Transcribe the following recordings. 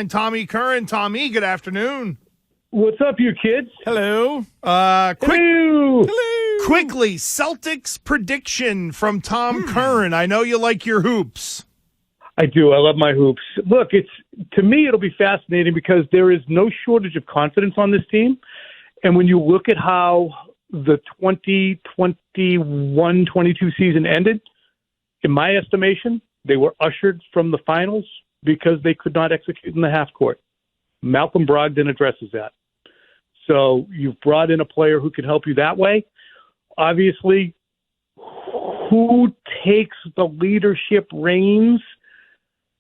Tommy Curran. Tommy, good afternoon. What's up, you kids? Hello. Hello. Quickly, Celtics prediction from Tom Curran. I know you like your hoops. I do. I love my hoops. Look, to me, it'll be fascinating because there is no shortage of confidence on this team. And when you look at how the 2021-22 season ended, in my estimation, they were ushered from the finals because they could not execute in the half court. Malcolm Brogdon addresses that. So you've brought in a player who can help you that way. Obviously, who takes the leadership reins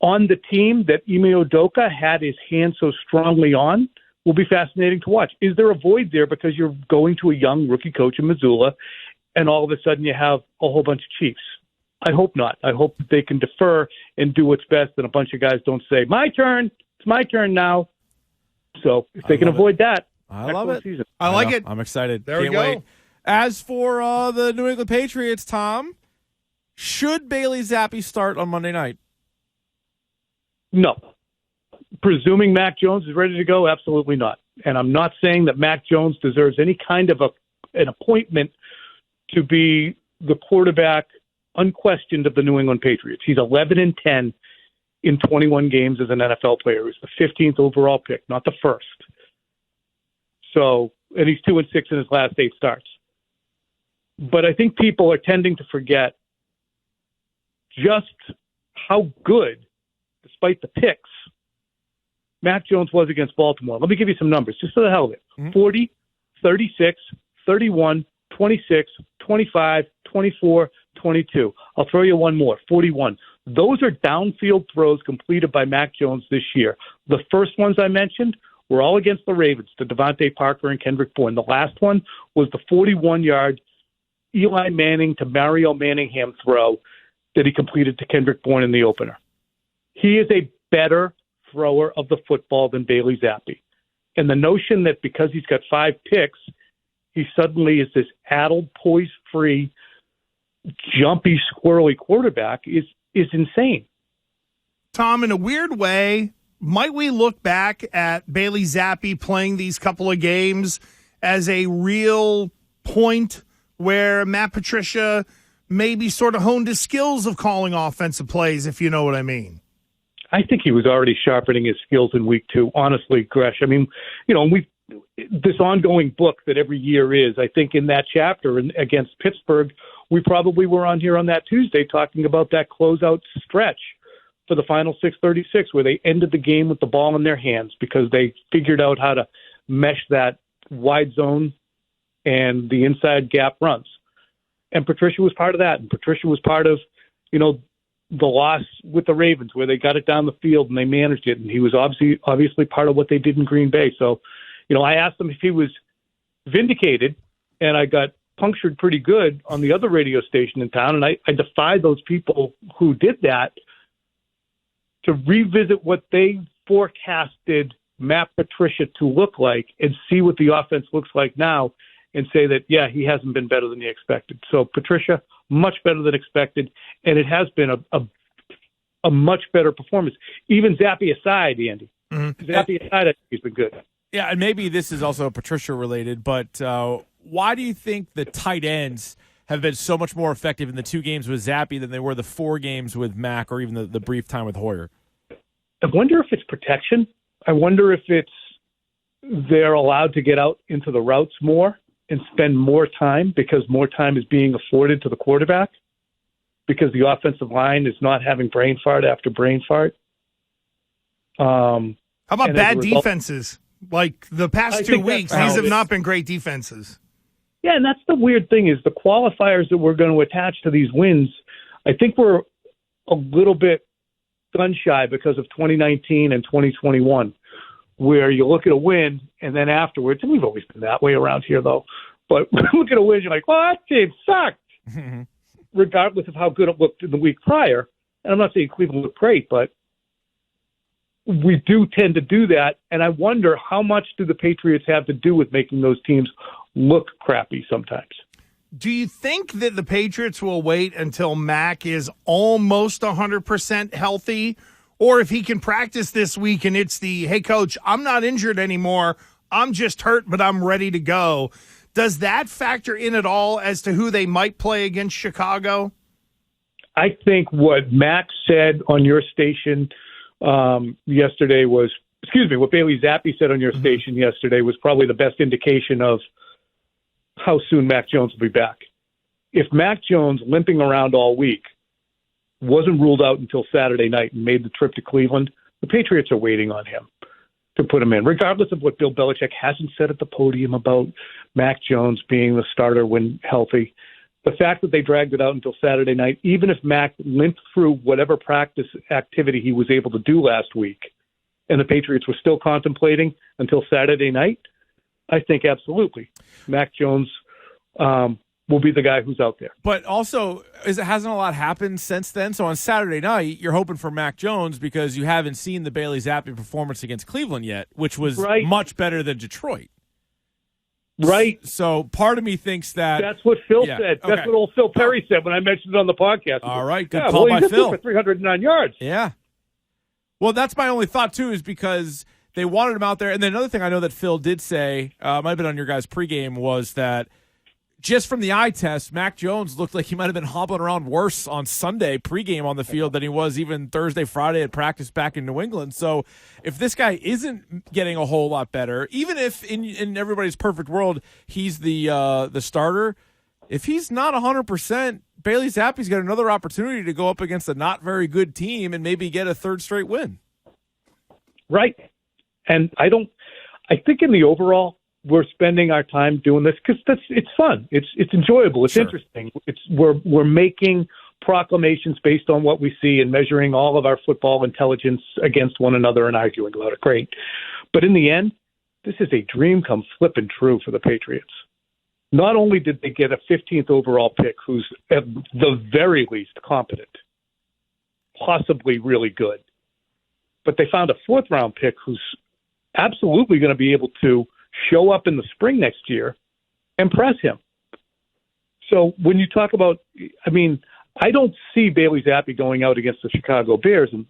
on the team that Ime Udoka had his hand so strongly on will be fascinating to watch. Is there a void there because you're going to a young rookie coach in Missoula and all of a sudden you have a whole bunch of Chiefs? I hope not. I hope that they can defer and do what's best and a bunch of guys don't say, my turn, it's my turn now. So if they can avoid that, I love it. Season. I like it. I'm excited. There Can't we go. wait. As for the New England Patriots, Tom, should Bailey Zappe start on Monday night? No. Presuming Mac Jones is ready to go, absolutely not. And I'm not saying that Mac Jones deserves any kind of an appointment to be the quarterback unquestioned of the New England Patriots. He's 11-10 in 21 games as an NFL player. He's the 15th overall pick, not the first. So, and he's 2-6 in his last 8 starts. But I think people are tending to forget just how good, despite the picks, Mac Jones was against Baltimore. Let me give you some numbers, just for the hell of it. 40, 36, 31, 26, 25, 24, 22. I'll throw you one more, 41. Those are downfield throws completed by Mac Jones this year. The first ones I mentioned were all against the Ravens, to Devontae Parker and Kendrick Bourne. The last one was the 41-yard Eli Manning to Mario Manningham throw that he completed to Kendrick Bourne in the opener. He is a better thrower of the football than Bailey Zappe. And the notion that because he's got 5 picks, he suddenly is this addled, poise-free, jumpy, squirrely quarterback is insane. Tom, in a weird way, might we look back at Bailey Zappe playing these couple of games as a real point where Matt Patricia maybe sort of honed his skills of calling offensive plays, if you know what I mean? I think he was already sharpening his skills in week 2, honestly, Gresh. I mean, this ongoing book that every year is, I think in that chapter against Pittsburgh, we probably were on here on that Tuesday talking about that closeout stretch for the final 6:36 where they ended the game with the ball in their hands because they figured out how to mesh that wide zone and the inside gap runs. And Patricia was part of that. And Patricia was part of, the loss with the Ravens where they got it down the field and they managed it. And he was obviously part of what they did in Green Bay. So, I asked him if he was vindicated, and I got punctured pretty good on the other radio station in town. And I defy those people who did that to revisit what they forecasted Matt Patricia to look like and see what the offense looks like now and say that, yeah, he hasn't been better than he expected. So Patricia, much better than expected, and it has been a much better performance. Even Zappe aside, Andy. Mm-hmm. Zappe aside, I think he's been good. Yeah, and maybe this is also Patricia-related, but why do you think the tight ends have been so much more effective in the 2 games with Zappe than they were the 4 games with Mac or even the brief time with Hoyer? I wonder if it's protection. I wonder if it's they're allowed to get out into the routes more and spend more time because more time is being afforded to the quarterback because the offensive line is not having brain fart after brain fart. How about bad defenses? Like the past 2 weeks, these have not been great defenses. Yeah, and that's the weird thing is the qualifiers that we're going to attach to these wins, I think we're a little bit gun shy because of 2019 and 2021, where you look at a win and then afterwards, and we've always been that way around here though, but look at a win, you're like, well, that team sucked, regardless of how good it looked in the week prior. And I'm not saying Cleveland looked great, but we do tend to do that, and I wonder how much do the Patriots have to do with making those teams look crappy sometimes. Do you think that the Patriots will wait until Mac is almost 100% healthy, or if he can practice this week and it's the, hey, coach, I'm not injured anymore. I'm just hurt, but I'm ready to go. Does that factor in at all as to who they might play against Chicago? I think what Max said on your station yesterday was, what Bailey Zappe said on your station yesterday was probably the best indication of how soon Mac Jones will be back. If Mac Jones, limping around all week, wasn't ruled out until Saturday night and made the trip to Cleveland, the Patriots are waiting on him to put him in, regardless of what Bill Belichick hasn't said at the podium about Mac Jones being the starter when healthy. The fact that they dragged it out until Saturday night, even if Mac limped through whatever practice activity he was able to do last week, and the Patriots were still contemplating until Saturday night, I think absolutely Mac Jones will be the guy who's out there. But also, hasn't a lot happened since then? So on Saturday night, you're hoping for Mac Jones because you haven't seen the Bailey Zappe performance against Cleveland yet, which was much better than Detroit. Right. So part of me thinks that's what Phil said. That's what old Phil Perry said when I mentioned it on the podcast. All right, good call by Phil. For 309 yards. Yeah. Well, that's my only thought, too, is because they wanted him out there. And then another thing I know that Phil did say, might have been on your guys' pregame, was that just from the eye test, Mac Jones looked like he might have been hobbling around worse on Sunday pregame on the field than he was even Thursday, Friday at practice back in New England. So if this guy isn't getting a whole lot better, even if in everybody's perfect world he's the starter, if he's not 100%, Bailey Zappe's got another opportunity to go up against a not very good team and maybe get a third straight win. Right. And I think in the overall, we're spending our time doing this because it's fun. It's enjoyable. It's interesting. We're making proclamations based on what we see and measuring all of our football intelligence against one another and arguing about it. Great. But in the end, this is a dream come flipping true for the Patriots. Not only did they get a 15th overall pick who's at the very least competent, possibly really good, but they found a fourth-round pick who's absolutely going to be able to show up in the spring next year and press him. So when you talk about, I don't see Bailey Zappe going out against the Chicago Bears and,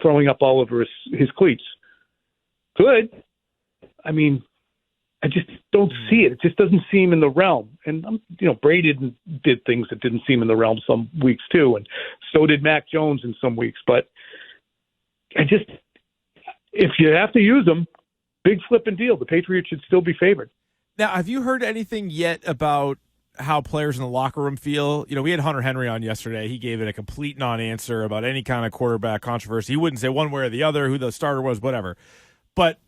throwing up all over his cleats. Good. I just don't see it. It just doesn't seem in the realm. And, Brady did things that didn't seem in the realm some weeks too. And so did Mac Jones in some weeks. But if you have to use them, big flipping deal. The Patriots should still be favored. Now, have you heard anything yet about how players in the locker room feel? We had Hunter Henry on yesterday. He gave it a complete non-answer about any kind of quarterback controversy. He wouldn't say one way or the other, who the starter was, whatever. But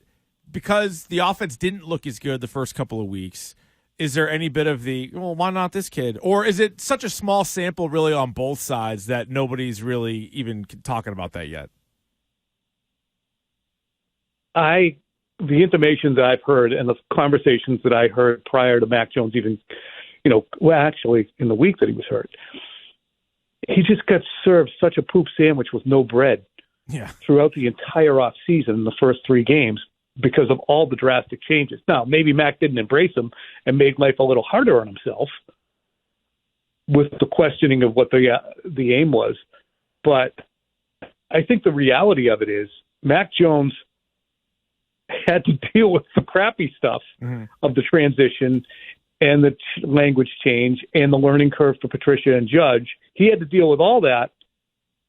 because the offense didn't look as good the first couple of weeks, is there any bit of why not this kid? Or is it such a small sample really on both sides that nobody's really even talking about that yet? The intimations that I've heard and the conversations that I heard prior to Mac Jones even, actually in the week that he was hurt, he just got served such a poop sandwich with no bread throughout the entire offseason in the first 3 games because of all the drastic changes. Now, maybe Mac didn't embrace him and made life a little harder on himself with the questioning of what the aim was. But I think the reality of it is Mac Jones had to deal with the crappy stuff of the transition and the language change and the learning curve for Patricia and Judge. He had to deal with all that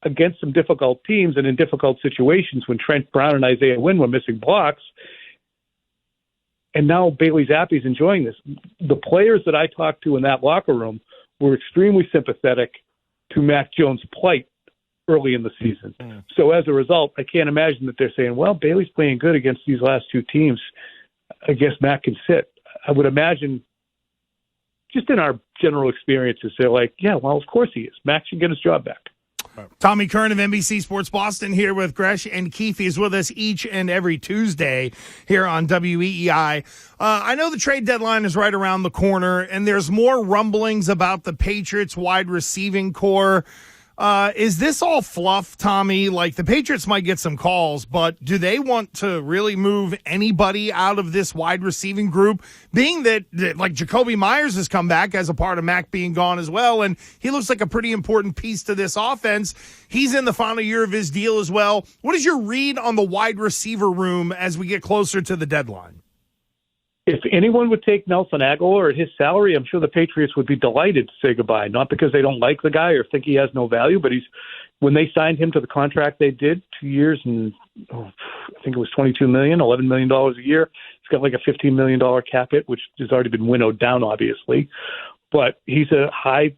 against some difficult teams and in difficult situations when Trent Brown and Isaiah Wynn were missing blocks. And now Bailey Zappe's enjoying this. The players that I talked to in that locker room were extremely sympathetic to Mac Jones' plight early in the season. So as a result, I can't imagine that they're saying, well, Bailey's playing good against these last 2 teams. I guess Mac can sit. I would imagine just in our general experiences, they're like, yeah, well, of course he is. Mac should get his job back. Tommy Curran of NBC Sports Boston here with Gresh and Keefe. He's with us each and every Tuesday here on WEEI. I know the trade deadline is right around the corner, and there's more rumblings about the Patriots wide receiving core. Is this all fluff, Tommy? Like, the Patriots might get some calls, but do they want to really move anybody out of this wide receiving group? Being that like, Jacoby Myers has come back as a part of Mac being gone as well, and he looks like a pretty important piece to this offense. He's in the final year of his deal as well. What is your read on the wide receiver room as we get closer to the deadline? If anyone would take Nelson Aguilar at his salary, I'm sure the Patriots would be delighted to say goodbye. Not because they don't like the guy or think he has no value, but when they signed him to the contract they did, 2 years and I think it was $22 million, $11 million a year. He's got like a $15 million cap hit, which has already been winnowed down, obviously. But he's a high,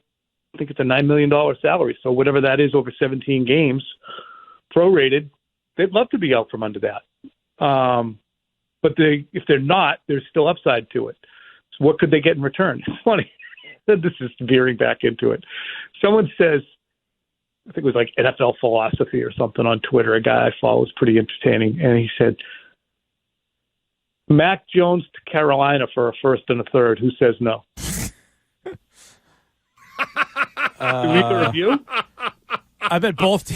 I think it's a $9 million salary. So whatever that is over 17 games, prorated, they'd love to be out from under that. But if they're not, there's still upside to it. So what could they get in return? It's funny. This is veering back into it. Someone says, I think it was like NFL philosophy or something on Twitter. A guy I follow is pretty entertaining. And he said, Mac Jones to Carolina for a first and a third. Who says no? Did we read the review? I bet both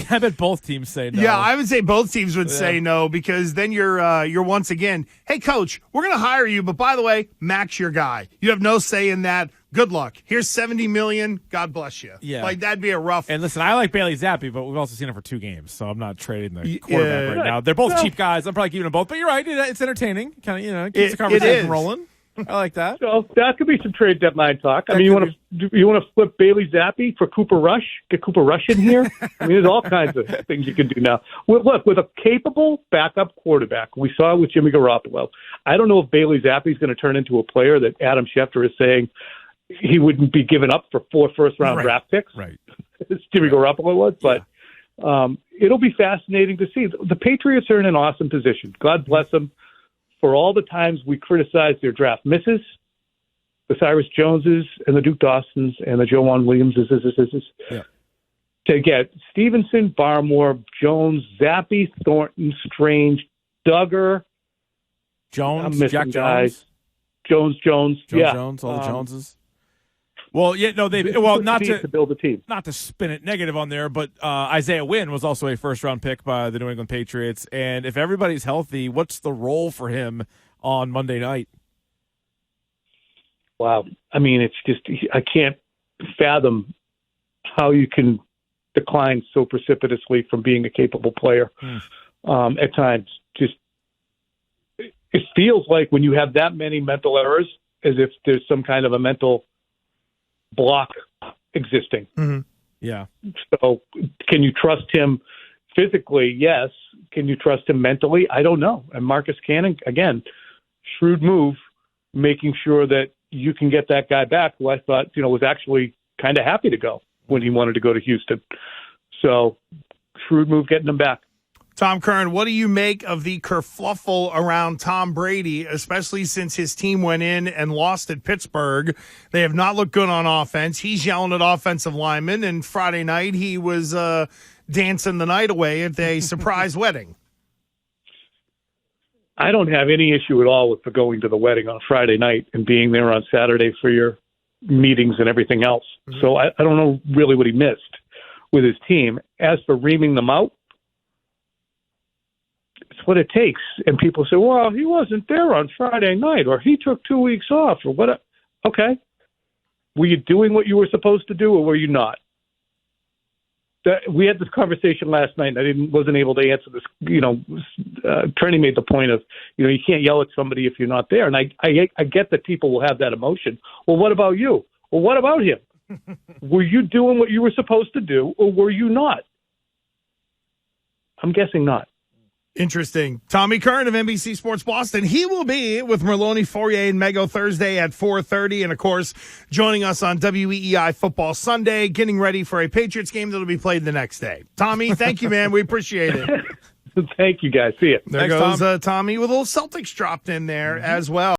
teams say no. Yeah, I would say both teams would say no, because then you're once again, hey, coach, we're going to hire you, but by the way, Mac's your guy. You have no say in that. Good luck. Here's $70 million. God bless you. Yeah. Like, that'd be a rough. And listen, I like Bailey Zappe, but we've also seen him for 2 games, so I'm not trading the quarterback right now. They're both cheap guys. I'm probably keeping them both, but you're right. It's entertaining. Kind of, keeps the conversation rolling. I like that. So that could be some trade deadline talk. I mean, you want to flip Bailey Zappe for Cooper Rush? Get Cooper Rush in here? I mean, there's all kinds of things you can do now. Look, with a capable backup quarterback, we saw it with Jimmy Garoppolo. I don't know if Bailey Zappe is going to turn into a player that Adam Schefter is saying he wouldn't be given up for 4 first-round draft picks. Right. As Jimmy Garoppolo was, but it'll be fascinating to see. The Patriots are in an awesome position. God bless them. For all the times we criticized their draft misses, the Cyrus Joneses and the Duke Dawsons and the Joanne Williamses, to get Stevenson, Barmore, Jones, Zappe, Thornton, Strange, Duggar, Jones, Jack Jones, Jones, Jones, all the Joneses. Well, not to build a team. Not to spin it negative on there, but Isaiah Wynn was also a first-round pick by the New England Patriots. And if everybody's healthy, what's the role for him on Monday night? Wow. I mean, it's just, I can't fathom how you can decline so precipitously from being a capable player at times. Just, it feels like when you have that many mental errors, as if there's some kind of a mental block existing. Mm-hmm. Yeah. So can you trust him physically? Yes. Can you trust him mentally? I don't know. And Marcus Cannon, again, shrewd move, making sure that you can get that guy back, who I thought, was actually kind of happy to go when he wanted to go to Houston. So shrewd move getting him back. Tom Curran, what do you make of the kerfluffle around Tom Brady, especially since his team went in and lost at Pittsburgh? They have not looked good on offense. He's yelling at offensive linemen, and Friday night he was dancing the night away at a surprise wedding. I don't have any issue at all with going to the wedding on Friday night and being there on Saturday for your meetings and everything else. Mm-hmm. So I don't know really what he missed with his team. As for reaming them out, it's what it takes. And people say, well, he wasn't there on Friday night, or he took 2 weeks off, or what. Okay. Were you doing what you were supposed to do, or were you not? We had this conversation last night, and I wasn't able to answer this. Turney made the point of, you can't yell at somebody if you're not there. And I get that people will have that emotion. Well, what about you? Well, what about him? Were you doing what you were supposed to do, or were you not? I'm guessing not. Interesting. Tommy Curran of NBC Sports Boston. He will be with Merlone, Fourier, and Mego Thursday at 4:30. And, of course, joining us on WEEI Football Sunday, getting ready for a Patriots game that will be played the next day. Tommy, thank you, man. We appreciate it. Thank you, guys. See you. There goes Tommy with a little Celtics dropped in there as well.